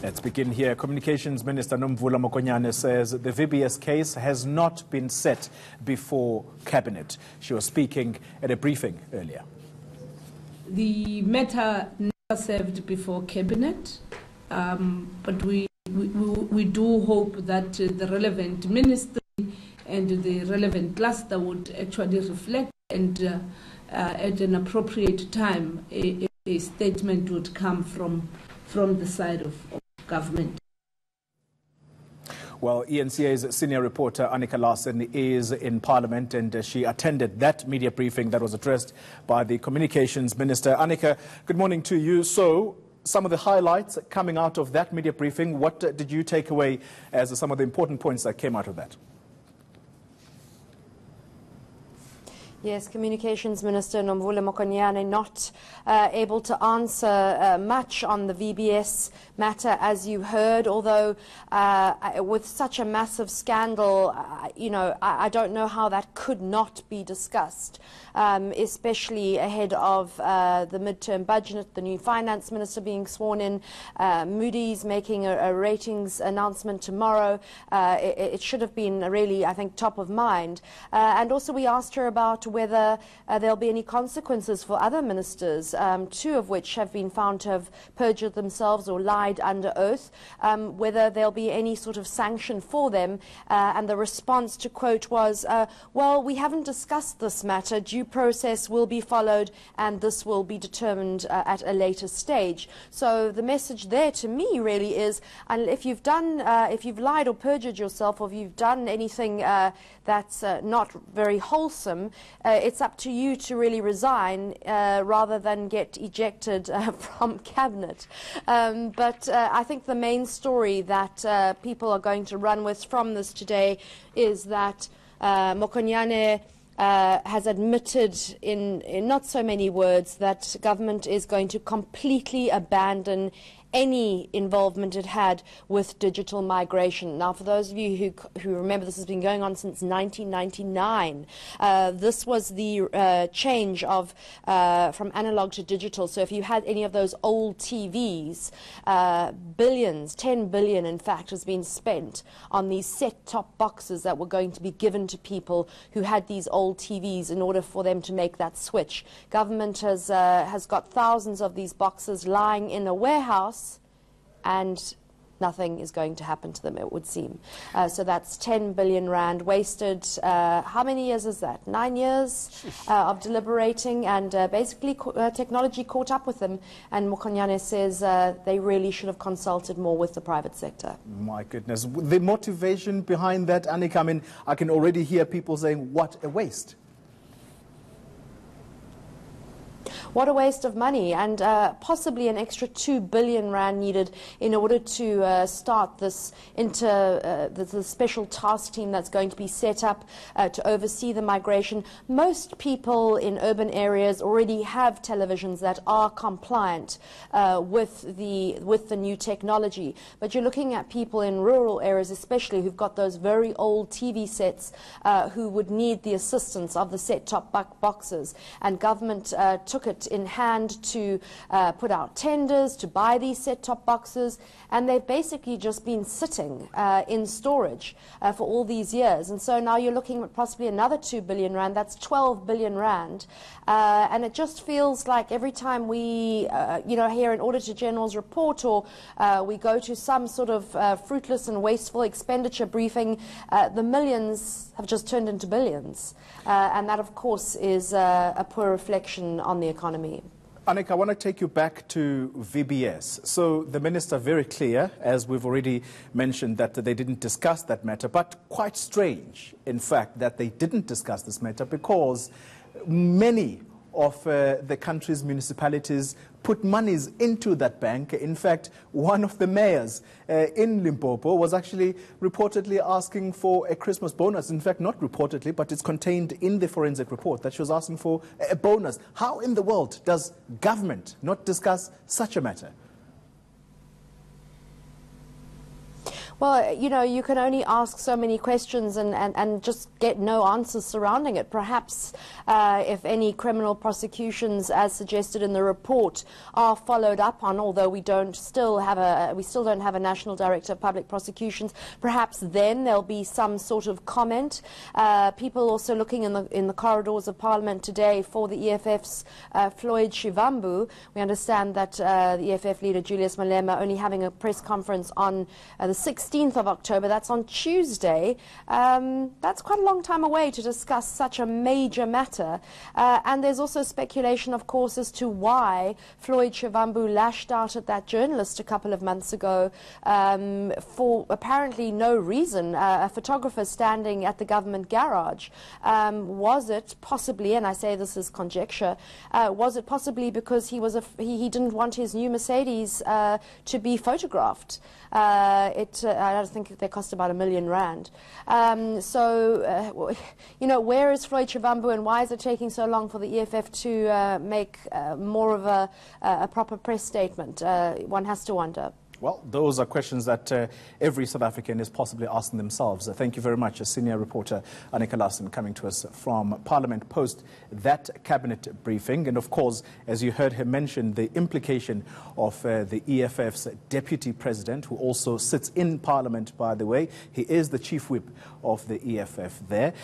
Let's begin here. Communications Minister Nomvula Mokonyane says the VBS case has not been set before Cabinet. She was speaking at a briefing earlier. The matter never served before Cabinet, but we do hope that the relevant ministry and the relevant cluster would actually reflect and at an appropriate time a statement would come from the side of government. Well, eNCA's senior reporter Annika Larsen is in Parliament and she attended that media briefing that was addressed by the Communications Minister. Annika, good morning to you. So, some of the highlights coming out of that media briefing, what did you take away as some of the important points that came out of that? Yes, Communications Minister Nomvula Mokonyane not able to answer much on the VBS matter, as you heard, although with such a massive scandal, I don't know how that could not be discussed, especially ahead of the midterm budget, the new finance minister being sworn in, Moody's making a ratings announcement tomorrow. It should have been really, I think, top of mind. And also we asked her about whether there'll be any consequences for other ministers, two of which have been found to have perjured themselves or lied under oath, whether there'll be any sort of sanction for them. And the response to quote was, well, we haven't discussed this matter. Due process will be followed and this will be determined at a later stage. So the message there to me really is, if you've lied or perjured yourself, or if you've done anything that's not very wholesome, it's up to you to really resign rather than get ejected from Cabinet. But I think the main story that people are going to run with from this today is that Mokonyane has admitted in not so many words that government is going to completely abandon any involvement it had with digital migration. Now, for those of you who remember, this has been going on since 1999. This was the change of from analog to digital. So if you had any of those old TVs, billions, 10 billion in fact, has been spent on these set-top boxes that were going to be given to people who had these old TVs in order for them to make that switch. Government has got thousands of these boxes lying in a warehouse, and nothing is going to happen to them, it would seem. So that's 10 billion rand wasted. How many years is that? 9 years of deliberating, and basically technology caught up with them. And Mokonyane says they really should have consulted more with the private sector. My goodness. The motivation behind that, Annika, I mean, I can already hear people saying, what a waste. What a waste of money, and possibly an extra 2 billion rand needed in order to start this the special task team that's going to be set up to oversee the migration. Most people in urban areas already have televisions that are compliant with the new technology, but you're looking at people in rural areas especially who've got those very old TV sets who would need the assistance of the set-top boxes, and government took it in hand to put out tenders to buy these set-top boxes, and they've basically just been sitting in storage for all these years. And so now you're looking at possibly another 2 billion rand. That's 12 billion rand, and it just feels like every time we hear an Auditor General's report, or we go to some sort of fruitless and wasteful expenditure briefing, the millions have just turned into billions, and that of course is a poor reflection on the economy. Annika, I want to take you back to VBS. So the minister very clear, as we've already mentioned, that they didn't discuss that matter, but quite strange, in fact, that they didn't discuss this matter because many of the country's municipalities put monies into that bank. In fact, one of the mayors in Limpopo was actually reportedly asking for a Christmas bonus. In fact, not reportedly, but it's contained in the forensic report that she was asking for a bonus. How in the world does government not discuss such a matter? Well, you know, you can only ask so many questions and just get no answers surrounding it. Perhaps if any criminal prosecutions, as suggested in the report, are followed up on, although we still don't have a National Director of Public Prosecutions, perhaps then there'll be some sort of comment. People also looking in the corridors of Parliament today for the EFF's Floyd Shivambu. We understand that the EFF leader Julius Malema only having a press conference on the 16th of October. That's on Tuesday. That's quite a long time away to discuss such a major matter. And there's also speculation, of course, as to why Floyd Shivambu lashed out at that journalist a couple of months ago for apparently no reason. A photographer standing at the government garage. Was it possibly, and I say this is conjecture, was it possibly because he didn't want his new Mercedes to be photographed? I don't think they cost about R1 million. You know, where is Floyd Shivambu and why is it taking so long for the EFF to make more of a proper press statement? One has to wonder. Well, those are questions that every South African is possibly asking themselves. Thank you very much, senior reporter Annika Larsen, coming to us from Parliament post that cabinet briefing. And of course, as you heard her mention, the implication of the EFF's deputy president, who also sits in Parliament, by the way. He is the chief whip of the EFF there.